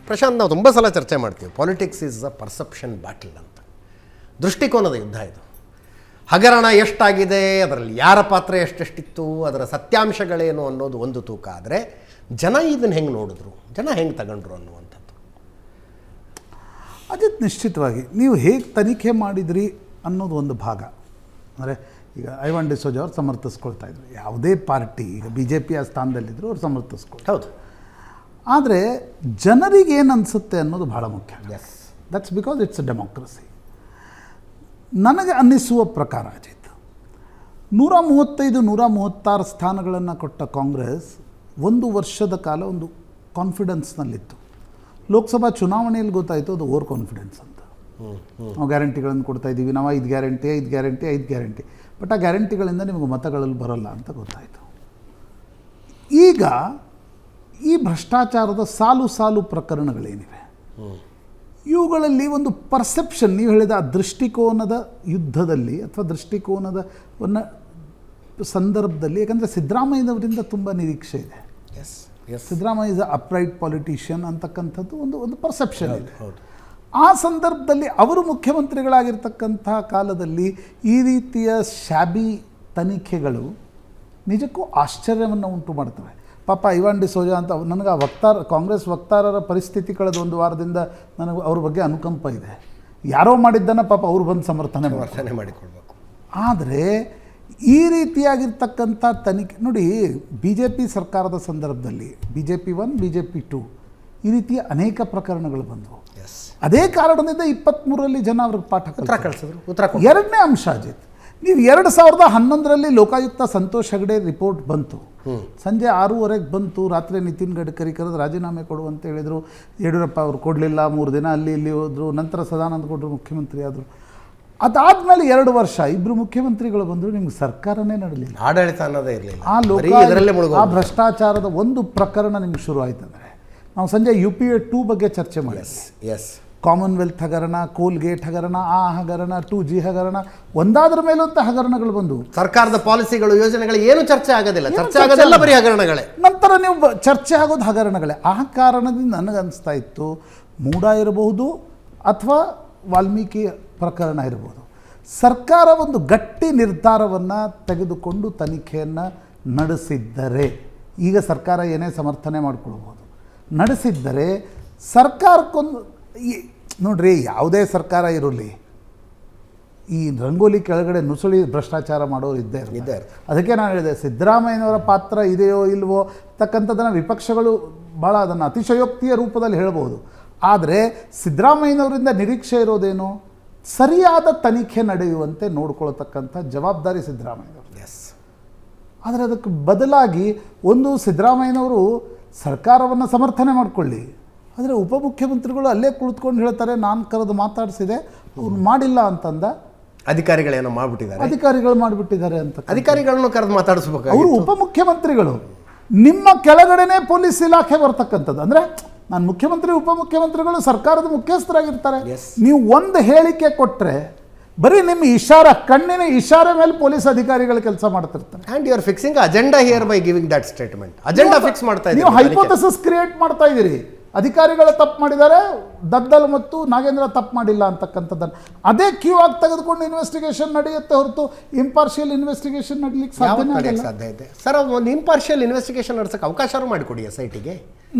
ಪ್ರಶಾಂತ್, ನಾವು ತುಂಬ ಸಲ ಚರ್ಚೆ ಮಾಡ್ತೀವಿ, politics is a perception battle ಅಂತ. ದೃಷ್ಟಿಕೋನದ ಯುದ್ಧ ಇದು. ಹಗರಣ ಎಷ್ಟಾಗಿದೆ, ಅದರಲ್ಲಿ ಯಾರ ಪಾತ್ರ ಎಷ್ಟೆಷ್ಟಿತ್ತು, ಅದರ ಸತ್ಯಾಂಶಗಳೇನು ಅನ್ನೋದು ಒಂದು ತೂಕ ಆದರೆ, ಜನ ಇದನ್ನು ಹೆಂಗೆ ನೋಡಿದ್ರು, ಜನ ಹೆಂಗೆ ತಗೊಂಡ್ರು ಅನ್ನುವಂಥದ್ದು. ಅಜಿತ್, ನಿಶ್ಚಿತವಾಗಿ ನೀವು ಹೇಗೆ ತನಿಖೆ ಮಾಡಿದ್ರಿ ಅನ್ನೋದು ಒಂದು ಭಾಗ. ಅಂದರೆ ಈಗ ಐವಾನ್ ಡಿಸೋಜಾ ಅವ್ರು ಸಮರ್ಥಿಸ್ಕೊಳ್ತಾ ಇದ್ರು, ಯಾವುದೇ ಪಾರ್ಟಿ ಈಗ BJP ಆ ಸ್ಥಾನದಲ್ಲಿದ್ದರು ಅವ್ರು ಸಮರ್ಥಿಸ್ಕೊಳ್ತಾರೆ. ಹೌದು. ಆದರೆ ಜನರಿಗೆ ಏನು ಅನಿಸುತ್ತೆ ಅನ್ನೋದು ಭಾಳ ಮುಖ್ಯ. Yes, that's because it's a democracy. ನನಗೆ ಅನ್ನಿಸುವ ಪ್ರಕಾರ ಅಜಿತ್, 135-136 ಸ್ಥಾನಗಳನ್ನು ಕೊಟ್ಟ ಕಾಂಗ್ರೆಸ್ ಒಂದು ವರ್ಷದ ಕಾಲ ಒಂದು ಕಾನ್ಫಿಡೆನ್ಸ್ನಲ್ಲಿತ್ತು. ಲೋಕಸಭಾ ಚುನಾವಣೆಯಲ್ಲಿ ಗೊತ್ತಾಯಿತು ಅದು ಓವರ್ ಕಾನ್ಫಿಡೆನ್ಸ್ ಅಂತ. ನಾವು ಗ್ಯಾರಂಟಿಗಳನ್ನು ಕೊಡ್ತಾ ಇದ್ದೀವಿ, ನಾವು 5 ಗ್ಯಾರಂಟಿ, ಬಟ್ ಆ ಗ್ಯಾರಂಟಿಗಳಿಂದ ನಿಮಗೆ ಮತಗಳಲ್ಲಿ ಬರೋಲ್ಲ ಅಂತ ಗೊತ್ತಾಯಿತು. ಈಗ ಈ ಭ್ರಷ್ಟಾಚಾರದ ಸಾಲು ಪ್ರಕರಣಗಳೇನಿವೆ, ಇವುಗಳಲ್ಲಿ ಒಂದು ಪರ್ಸೆಪ್ಷನ್, ನೀವು ಹೇಳಿದ ಆ ದೃಷ್ಟಿಕೋನದ ಯುದ್ಧದಲ್ಲಿ ಅಥವಾ ದೃಷ್ಟಿಕೋನದವನ್ನು ಸಂದರ್ಭದಲ್ಲಿ, ಯಾಕಂದರೆ ಸಿದ್ದರಾಮಯ್ಯನವರಿಂದ ತುಂಬ ನಿರೀಕ್ಷೆ ಇದೆ. Siddaramaiah is a upright politician ಅಂತಕ್ಕಂಥದ್ದು ಒಂದು ಪರ್ಸೆಪ್ಷನ್ ಇದೆ. ಆ ಸಂದರ್ಭದಲ್ಲಿ ಅವರು ಮುಖ್ಯಮಂತ್ರಿಗಳಾಗಿರ್ತಕ್ಕಂಥ ಕಾಲದಲ್ಲಿ ಈ ರೀತಿಯ ಶಾಬಿ ತನಿಖೆಗಳು ನಿಜಕ್ಕೂ ಆಶ್ಚರ್ಯವನ್ನು ಉಂಟು ಮಾಡ್ತವೆ. ಪಾಪ ಐವಾನ್ ಡಿಸೋಜಾ ಅಂತ ನನಗೆ ಆ ಕಾಂಗ್ರೆಸ್ ವಕ್ತಾರರ ಪರಿಸ್ಥಿತಿ ಕಳೆದ ಒಂದು ವಾರದಿಂದ ನನಗೆ ಅವ್ರ ಬಗ್ಗೆ ಅನುಕಂಪ ಇದೆ. ಯಾರೋ ಮಾಡಿದ್ದನ್ನು ಪಾಪ ಅವ್ರು ಬಂದು ಸಮರ್ಥನೆ ಮಾಡಿಕೊಳ್ಬೇಕು. ಆದರೆ ಈ ರೀತಿಯಾಗಿರ್ತಕ್ಕಂಥ ತನಿಖೆ ನೋಡಿ, BJP ಸರ್ಕಾರದ ಸಂದರ್ಭದಲ್ಲಿ BJP 1, BJP 2 ಈ ರೀತಿಯ ಅನೇಕ ಪ್ರಕರಣಗಳು ಬಂದವು. ಅದೇ ಕಾರಣದಿಂದ 23ರಲ್ಲಿ ಜನ ಅವ್ರಿಗೆ ಪಾಠ ಕಲಿಸಿದ್ರು. ಎರಡನೇ ಅಂಶ ಅಜಿತ್, ನೀವು 2011ರಲ್ಲಿ ಲೋಕಾಯುಕ್ತ ಸಂತೋಷ್ ಹೆಗಡೆ ರಿಪೋರ್ಟ್ ಬಂತು, ಸಂಜೆ 6:30 ಬಂತು. ರಾತ್ರಿ ನಿತಿನ್ ಗಡ್ಕರಿ ಕರೆದು ರಾಜೀನಾಮೆ ಕೊಡು ಅಂತ ಹೇಳಿದರು. ಯಡಿಯೂರಪ್ಪ ಅವರು ಕೊಡಲಿಲ್ಲ, 3 ದಿನ ಅಲ್ಲಿ ಇಲ್ಲಿ ಹೋದರು. ನಂತರ ಸದಾನಂದ ಗೌಡರು ಮುಖ್ಯಮಂತ್ರಿ ಆದರು. ಅದಾದಮೇಲೆ 2 ವರ್ಷ ಇಬ್ಬರು ಮುಖ್ಯಮಂತ್ರಿಗಳು ಬಂದರು, ನಿಮ್ಗೆ ಸರ್ಕಾರನೇ ನಡೆಯಲಿಲ್ಲ, ಆಡಳಿತ ಅನ್ನೋದೇ ಇರಲಿಲ್ಲ. ಆ ಭ್ರಷ್ಟಾಚಾರದ ಒಂದು ಪ್ರಕರಣ ನಿಮ್ಗೆ ಶುರು ಆಯ್ತಂದರೆ, ನಾವು ಸಂಜೆ UPA 2 ಬಗ್ಗೆ ಚರ್ಚೆ ಮಾಡಿದ್ವಿ. ಕಾಮನ್ವೆಲ್ತ್ ಹಗರಣ, ಕೋಲ್ಗೇಟ್ ಹಗರಣ, ಆ ಹಗರಣ, 2G ಹಗರಣ, ಒಂದಾದ್ರ ಮೇಲಂತ ಹಗರಣಗಳು ಬಂದು ಸರ್ಕಾರದ ಪಾಲಿಸಿಗಳು, ಯೋಜನೆಗಳು ಏನು ಚರ್ಚೆ ಆಗೋದಿಲ್ಲ, ಚರ್ಚೆ ಆಗೋದೆಲ್ಲ ಬರೀ ಹಗರಣಗಳೇ. ನಂತರ ನೀವು ಚರ್ಚೆ ಆಗೋದು ಹಗರಣಗಳೇ. ಆ ಕಾರಣದಿಂದ ನನಗನ್ನಿಸ್ತಾ ಇತ್ತು, ಮೂಡ ಇರಬಹುದು ಅಥವಾ ವಾಲ್ಮೀಕಿ ಪ್ರಕರಣ ಇರ್ಬೋದು, ಸರ್ಕಾರ ಒಂದು ಗಟ್ಟಿ ನಿರ್ಧಾರವನ್ನು ತೆಗೆದುಕೊಂಡು ತನಿಖೆಯನ್ನು ನಡೆಸಿದ್ದರೆ, ಈಗ ಸರ್ಕಾರ ಏನೇ ಸಮರ್ಥನೆ ಮಾಡಿಕೊಳ್ಬೋದು, ನಡೆಸಿದ್ದರೆ ಸರ್ಕಾರಕ್ಕೊಂದು ನೋಡ್ರಿ, ಯಾವುದೇ ಸರ್ಕಾರ ಇರಲಿ, ಈ ರಂಗೋಲಿ ಕೆಳಗಡೆ ನುಸುಳಿ ಭ್ರಷ್ಟಾಚಾರ ಮಾಡೋರು ಇದ್ದೇ. ಅದಕ್ಕೆ ನಾನು ಹೇಳಿದೆ, ಸಿದ್ದರಾಮಯ್ಯನವರ ಪಾತ್ರ ಇದೆಯೋ ಇಲ್ವೋ ತಕ್ಕಂಥದ್ದನ್ನು ವಿಪಕ್ಷಗಳು ಭಾಳ ಅದನ್ನು ಅತಿಶಯೋಕ್ತಿಯ ರೂಪದಲ್ಲಿ ಹೇಳ್ಬೋದು. ಆದರೆ ಸಿದ್ದರಾಮಯ್ಯನವರಿಂದ ನಿರೀಕ್ಷೆ ಇರೋದೇನು, ಸರಿಯಾದ ತನಿಖೆ ನಡೆಯುವಂತೆ ನೋಡ್ಕೊಳ್ತಕ್ಕಂಥ ಜವಾಬ್ದಾರಿ ಸಿದ್ದರಾಮಯ್ಯನವರು. ಆದರೆ ಅದಕ್ಕೆ ಬದಲಾಗಿ ಒಂದು ಸಿದ್ದರಾಮಯ್ಯನವರು ಸರ್ಕಾರವನ್ನು ಸಮರ್ಥನೆ ಮಾಡಿಕೊಳ್ಳಿ, ಆದರೆ ಉಪಮುಖ್ಯಮಂತ್ರಿಗಳು ಅಲ್ಲೇ ಕುಳಿತುಕೊಂಡು ಹೇಳ್ತಾರೆ, ನಾನು ಕರೆದು ಮಾತಾಡಿಸಿದೆ, ಅವ್ರು ಮಾಡಿಲ್ಲ ಅಂತಂದ. ಅಧಿಕಾರಿಗಳೇನೋ ಮಾಡಿಬಿಟ್ಟಿದ್ದಾರೆ, ಅಧಿಕಾರಿಗಳು ಮಾಡಿಬಿಟ್ಟಿದ್ದಾರೆ ಅಂತ. ಅಧಿಕಾರಿಗಳನ್ನು ಕರೆದು ಮಾತಾಡಿಸ್ಬೇಕು. ಅವರು ಉಪಮುಖ್ಯಮಂತ್ರಿಗಳು, ನಿಮ್ಮ ಕೆಳಗಡೆನೇ ಪೊಲೀಸ್ ಇಲಾಖೆ ಬರ್ತಕ್ಕಂಥದ್ದು. ಅಂದರೆ ನಾನು ಮುಖ್ಯಮಂತ್ರಿ, ಉಪಮುಖ್ಯಮಂತ್ರಿಗಳು ಸರ್ಕಾರದ ಮುಖ್ಯಸ್ಥರಾಗಿರ್ತಾರೆ. ನೀವು ಒಂದು ಹೇಳಿಕೆ ಕೊಟ್ಟರೆ ಬರೀ ನಿಮ್ಮ ಇಶಾರ, ಕಣ್ಣಿನ ಇಶಾರೆ ಮೇಲೆ ಪೊಲೀಸ್ ಅಧಿಕಾರಿಗಳು ಕೆಲಸ ಮಾಡ್ತಿರ್ತಾರೆ. And you are fixing agenda here by giving that statement. Agenda fix ಮಾಡ್ತಾ ಇದ್ದೀರಿ, ನೀವು ಹೈಪೋಥೆಸಿಸ್ ಕ್ರಿಯೇಟ್ ಮಾಡ್ತಾ ಇದ್ದೀರಿ. ಅಧಿಕಾರಿಗಳು ತಪ್ಪು ಮಾಡಿದ್ದಾರೆ, ದದ್ದಲ್ ಮತ್ತು ನಾಗೇಂದ್ರ ತಪ್ಪು ಮಾಡಿಲ್ಲ ಅಂತಕ್ಕಂಥದ್ದನ್ನು ಅದೇ ಕ್ಯೂ ಆಗಿ ತೆಗೆದುಕೊಂಡು ಇನ್ವೆಸ್ಟಿಗೇಷನ್ ನಡೆಯುತ್ತೆ ಹೊರತು ಇಂಪಾರ್ಷಿಯಲ್ ಇನ್ವೆಸ್ಟಿಗೇಷನ್ ನಡೀಲಿಕ್ಕೆ ಸಾಧ್ಯ ಇದೆ. ಸರ್, ಒಂದು ಇಂಪಾರ್ಷಿಯಲ್ ಇನ್ವೆಸ್ಟಿಗೇಷನ್ ನಡೆಸೋಕೆ ಅವಕಾಶ ಮಾಡಿಕೊಡಿ SITಗೆ.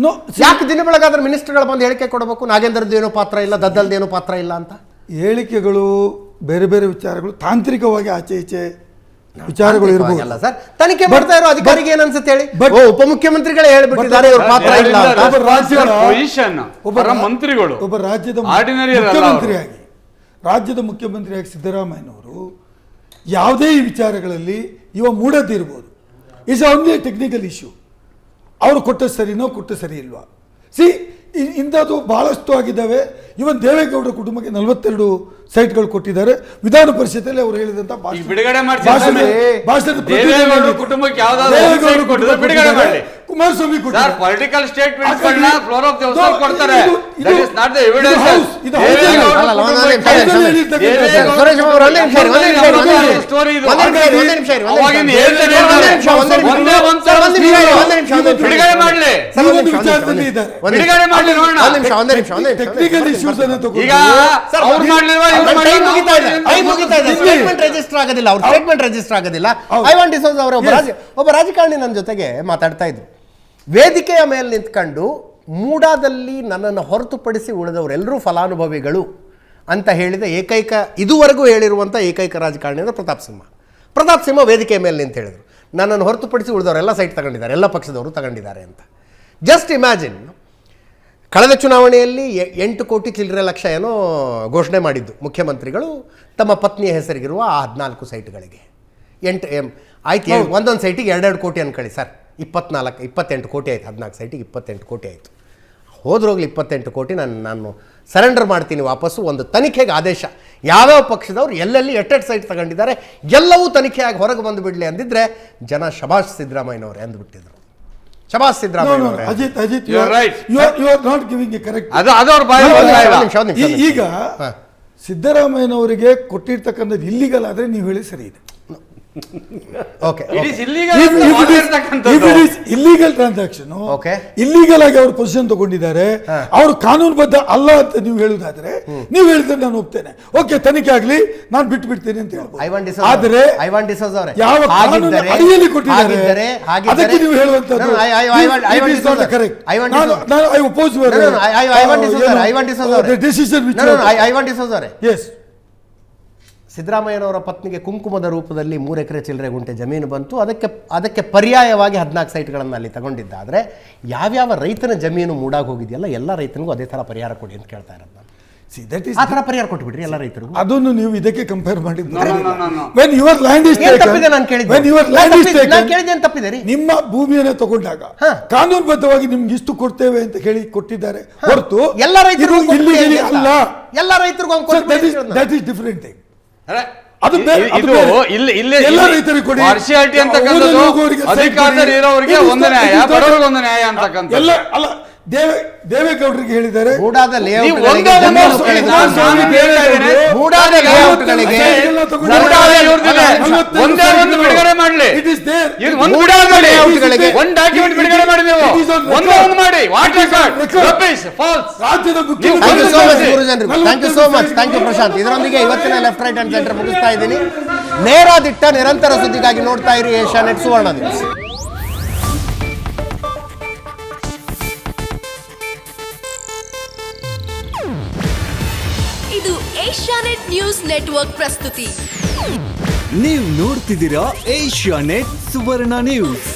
ಯಾಕೆ ದಿನ ಬೆಳಗಾದ್ರೆ ಮಿನಿಸ್ಟರ್ಗಳು ಬಂದು ಹೇಳಿಕೆ ಕೊಡಬೇಕು, ನಾಗೇಂದ್ರದ್ದೇನೋ ಪಾತ್ರ ಇಲ್ಲ, ದದ್ದಲ್ದೇನೋ ಪಾತ್ರ ಇಲ್ಲ ಅಂತ? ಹೇಳಿಕೆಗಳು ಬೇರೆ ಬೇರೆ ವಿಚಾರಗಳು, ತಾಂತ್ರಿಕವಾಗಿ ಆಚೆ ಈಚೆ ವಿಚಾರಗಳು ಇರಬಹುದಲ್ಲ ಸರ್. ತನಿಖೆ ಮಾಡ್ತಾ ಇರೋ ಅಧಿಕಾರಿಗೆ ಏನು ಅನ್ಸುತ್ತೆ ಹೇಳಿ? ಉಪಮುಖ್ಯಮಂತ್ರಿಗಳೇ ಹೇಳಿಬಿಟ್ಟಿದ್ದಾರೆ ಇವ್ರ ಪಾತ್ರ ಇಲ್ಲ ಅಂತ. ಒಬ್ಬ ಮಂತ್ರಿಗಳು, ಒಬ್ಬ ರಾಜ್ಯದ ಮುಖ್ಯಮಂತ್ರಿಯಾಗಿ, ಮುಖ್ಯಮಂತ್ರಿಯಾಗಿ ಸಿದ್ದರಾಮಯ್ಯನವರು ಯಾವುದೇ ಈ ವಿಚಾರಗಳಲ್ಲಿ ಇವ ಮೂಢತೆ ಇರ್ಬೋದು, ಇಸ್ ಓನ್ಲಿ ಟೆಕ್ನಿಕಲ್ ಇಶ್ಯೂ. ಅವರು ಕೊಟ್ಟ ಸರಿನೋ ಕೊಟ್ಟ ಸರಿ ಇಲ್ವಾ? ಇಂಥದ್ದು ಬಹಳಷ್ಟು ಆಗಿದ್ದಾವೆ. ಇವನ್ ದೇವೇಗೌಡರ ಕುಟುಂಬಕ್ಕೆ 42 ಸೈಟ್ಗಳು ಕೊಟ್ಟಿದ್ದಾರೆ. ವಿಧಾನ ಪರಿಷತ್ತಲ್ಲಿ ಅವರು ಹೇಳಿದಂತ ಕುಮಾರಸ್ವಾಮಿ ಸರ್ ಪೊಲಿಟಿಕಲ್ ಸ್ಟೇಟ್ಮೆಂಟ್ಸ್ ಗಳನ್ನ ಫ್ಲೋರ್ ಆಫ್ ದಿ ಹೌಸ್ ಇದು- ಕೊಡ್ತಾರೆ. ಇದು- that is not the evidence. ಇದು house ಇದೆ. ಅಲ್ಲ, ಒಂದೇ ನಿಮಿಷ ಇರಿ, ಸುರೇಶ್ ಬಾಬು ಅವರೇ, ಒಂದೇ ನಿಮಿಷ ಇರಿ, ಒಂದೇ ನಿಮಿಷ ಇರಿ, ಒಂದೇ ನಿಮಿಷ ಇರಿ. ಸ್ಟೋರಿ ಇದು. ಒಂದೇ ನಿಮಿಷ ಇರಿ, ಒಂದೇ ನಿಮಿಷ ಇರಿ, ಒಂದೇ ಅವಾಗಿನ ನಿಮಿಷ. ಹೇಳ್ತಾರೆ ಒಂದೇ ನಿಮಿಷ, ಒಂದೇ ನಿಮಿಷ. ಒಂದೇ ಒಂದು ಸರ್, ಒಂದೇ ನಿಮಿಷ ಇರಿ, ಒಂದೇ ನಿಮಿಷ, ಒಂದೇ ನಿಮಿಷ. ಬಿಡುಗಡೆ ಮಾಡ್ಲಿ. ಸರ್, ಒಂದೇ ಈ ಒಂದು ನಿಮಿಷ, ಒಂದೇ ವಿಚಾರದಲ್ಲಿ ನಿಮಿಷ. ಇದ್ದಾರೆ. ಒಂದೇ ನಿಮಿಷ. ಬಿಡುಗಡೆ ಮಾಡ್ಲಿ ನೋಡೋಣ. ಒಂದೇ ನಿಮಿಷ, ಒಂದೇ ನಿಮಿಷ, ಒಂದೇ ನಿಮಿಷ. ಟೆಕ್ನಿಕಲ್ ಇಶ್ಯೂಸ್ ಅನ್ನು ತಗೊಂಡು ಈಗ ಅವ್ರು ಮಾಡ್ಲಿಲ್ವಾ ಇವ್ರು ಟೈಮ್ ಮಾಡ್ಲಿಲ್ವಾ? ಮುಗಿತಾ ಇದೆ, ಟೈಮ್ ಮುಗಿತಾ ಇದೆ. ಸ್ಟೇಟ್ಮೆಂಟ್ ರಿಜಿಸ್ಟರ್ ಆಗೋದಿಲ್ಲ, ಅವ್ರ ಸ್ಟೇಟ್ಮೆಂಟ್ ರಿಜಿಸ್ಟರ್ ಆಗೋದಿಲ್ಲ. ಐವಾನ್ ಡಿಸೋಜ ಅವರ ಒಬ್ಬ ರಾಜಕಾರಣಿ ನನ್ನ ಜೊತೆಗೆ ಮಾತಾಡ್ತಾ ಇದ್ರು. ವೇದಿಕೆಯ ಮೇಲೆ ನಿಂತ್ಕೊಂಡು ಮೂಡಾದಲ್ಲಿ ನನ್ನನ್ನು ಹೊರತುಪಡಿಸಿ ಉಳಿದವರೆಲ್ಲರೂ ಫಲಾನುಭವಿಗಳು ಅಂತ ಹೇಳಿದ ಏಕೈಕ, ಇದುವರೆಗೂ ಹೇಳಿರುವಂಥ ಏಕೈಕ ರಾಜಕಾರಣಿ ಅಂದರೆ ಪ್ರತಾಪ್ ಸಿಂಹ ವೇದಿಕೆಯ ಮೇಲೆ ನಿಂತು ಹೇಳಿದರು, ನನ್ನನ್ನು ಹೊರತುಪಡಿಸಿ ಉಳಿದವರೆಲ್ಲ ಸೈಟ್ ತಗೊಂಡಿದ್ದಾರೆ, ಎಲ್ಲ ಪಕ್ಷದವರು ತಗೊಂಡಿದ್ದಾರೆ ಅಂತ. ಜಸ್ಟ್ ಇಮ್ಯಾಜಿನ್, ಕಳೆದ ಚುನಾವಣೆಯಲ್ಲಿ 8 ಕೋಟಿ ಚಿಲ್ಲರೆ ಲಕ್ಷ ಏನೋ ಘೋಷಣೆ ಮಾಡಿದ್ದು ಮುಖ್ಯಮಂತ್ರಿಗಳು ತಮ್ಮ ಪತ್ನಿಯ ಹೆಸರಿಗಿರುವ ಆ 14 ಸೈಟ್ಗಳಿಗೆ. ಆಯ್ತು, ಒಂದೊಂದು ಸೈಟಿಗೆ 2 ಕೋಟಿ ಅನ್ಕೊಳ್ಳಿ ಸರ್, 28 ಕೋಟಿ ಆಯಿತು. 14 ಸೈಟಿಗೆ 28 ಕೋಟಿ ಆಯಿತು. ಹೋದ್ರೋಗ್ಲಿ 28 ಕೋಟಿ ನಾನು ಸರೆಂಡರ್ ಮಾಡ್ತೀನಿ ವಾಪಸ್ಸು. ಒಂದು ತನಿಖೆಗೆ ಆದೇಶ, ಯಾವ್ಯಾವ ಪಕ್ಷದವ್ರು ಎಲ್ಲೆಲ್ಲಿ ಎಟ್ಟೆಟ್ಟು ಸೈಟ್ ತಗೊಂಡಿದ್ದಾರೆ ಎಲ್ಲವೂ ತನಿಖೆಯಾಗಿ ಹೊರಗೆ ಬಂದು ಬಿಡಲಿ ಅಂದಿದ್ರೆ ಜನ ಶಬಾಷ್ ಸಿದ್ದರಾಮಯ್ಯನವರೇ ಅಂದ್ಬಿಟ್ಟಿದ್ರು. ಶಬಾಷ್ ಸಿದ್ದರಾಮಯ್ಯನವರೇ. Ajit You are right. You are not giving a correct. ಅದು ಅವ್ರ ಬಾಯಿ ಒಂದು ನಿಮಿಷ. ಈಗ ಸಿದ್ದರಾಮಯ್ಯನವರಿಗೆ ಕೊಟ್ಟಿರ್ತಕ್ಕಂಥದ್ದು ಇಲ್ಲಿಗಲ್ ಆದ್ರೆ ನೀವು ಹೇಳಿ ಸರಿ ಇದೆ. ಓಕೆ, ಇಟ್ ಇಸ್ ಇಲ್ಲಿಗಲ್ ಅಂತ ಮಾತಾಡ್ತಕ್ಕಂಥದ್ದು. Illegal transaction, Okay. ಇಲ್ಲಿಗಲ್ ಆಗಿ ಅವ್ರು ಪೊಸಿಷನ್ ತಗೊಂಡಿದ್ದಾರೆ, ಅವರು ಕಾನೂನುಬದ್ಧ ಅಲ್ಲ ಅಂತ ನೀವು ಹೇಳುದಾದ್ರೆ ನೀವು ಹೇಳಿದ್ರೆ ನಾನು ಒಪ್ತೇನೆ. ಓಕೆ, ತನಿಖೆ ಆಗ್ಲಿ, ನಾನು ಬಿಟ್ಟು ಬಿಡ್ತೇನೆ ಅಂತ ಹೇಳ್ಬೋದು. ಆದ್ರೆ ಯಾವ ಕಾನೂನು ಅಡಿಯಲ್ಲಿ ಕೊಟ್ಟಿದ್ದಾರೆ ಅದಕ್ಕೆ ನೀವು ಹೇಳುವಂತದ್ದು correct. I oppose decision. Yes, ಸಿದ್ದರಾಮಯ್ಯನವರ ಪತ್ನಿಗೆ ಕುಂಕುಮದ ರೂಪದಲ್ಲಿ 3 ಎಕರೆ ಚಿಲ್ಲರೆ ಗುಂಟೆ ಜಮೀನು ಬಂತು. ಅದಕ್ಕೆ ಪರ್ಯಾಯವಾಗಿ 14 ಸೈಟ್ಗಳನ್ನು ಅಲ್ಲಿ ತಗೊಂಡಿದ್ದಾದರೆ ಯಾವ್ಯಾವ ರೈತನ ಜಮೀನು ಮೂಡಾಗಿ ಹೋಗಿದೆಯಲ್ಲ ಎಲ್ಲ ರೈತನಿಗೂ ಅದೇ ಥರ ಪರಿಹಾರ ಕೊಡಿ ಅಂತ ಕೇಳ್ತಾ ಇರೋದು ನಾನು. ಆ ಥರ ಪರಿಹಾರ ಕೊಟ್ಬಿಡ್ರಿ ಎಲ್ಲ ರೈತರಿಗೂ. ಅದನ್ನು ನೀವು ಇದಕ್ಕೆ ಕಂಪೇರ್ ಮಾಡಿದ್ರೆ ನಿಮ್ಮ ಭೂಮಿಯನ್ನ ತಗೊಂಡಾಗ ಕಾನೂನುಬದ್ಧವಾಗಿ ನಿಮ್ಗೆ ಇಷ್ಟು ಕೊಡ್ತೇವೆ ಅಂತ ಹೇಳಿ ಕೊಟ್ಟಿದ್ದಾರೆ ಹೊರತು ಎಲ್ಲ ರೈತರಿಗೂ ಅಲ್ಲ. ಎಲ್ಲ ರೈತರಿಗೂ ದಟ್ ಈಸ್ ಡಿಫರೆಂಟ್ ಥಿಂಗ್. ಅದು ಎಲ್ಲ ರೈತರಿಗೆ ಕೊಡಿ. ಪಾರ್ಶಿಯಾಲಿಟಿ ಅಂತಕ್ಕಂಥದ್ದು ಅಧಿಕಾರದಲ್ಲಿ ಇರೋರಿಗೆ ಒಂದು ನ್ಯಾಯ, ಬಡವರಿಗೆ ಒಂದು ನ್ಯಾಯ ಅಂತಕ್ಕಂಥ ಎಲ್ಲ ಅಲ್ಲ. ದೇವೇಗೌಡರಿಗೆ ಹೇಳಿದ್ದಾರೆ ಒಂದೇ ಒಂದು ಬಿಡುಗಡೆ ಮಾಡಲಿ, ಒಂದು ಡಾಕ್ಯುಮೆಂಟ್ ಬಿಡುಗಡೆ ಮಾಡಿ, ನೀವು ಒಂದೇ ಒಂದು ಮಾಡಿ. ರಾಜ್ಯದ thank you so much. Thank you Prashant. ಇದರೊಂದಿಗೆ ಇವತ್ತಿನ ಲೆಫ್ಟ್ ರೈಟ್ ಅಂಡ್ ಸೆಂಟರ್ ಮುಗಿಸ್ತಾ ಇದ್ದೀನಿ. ನೇರ ದಿಟ್ಟ ನಿರಂತರ ಸುದ್ದಿಗಾಗಿ ನೋಡ್ತಾ ಇರಿ ಏಷ್ಯಾನೆಟ್ ಸುವರ್ಣ ನ್ಯೂಸ್. ಇದು ಏಷ್ಯಾನೆಟ್ ನ್ಯೂಸ್ ನೆಟ್ವರ್ಕ್ ಪ್ರಸ್ತುತಿ. ನೀವು ನೋಡ್ತಿದ್ದೀರಾ ಏಷ್ಯಾನೆಟ್ ಸುವರ್ಣ ನ್ಯೂಸ್.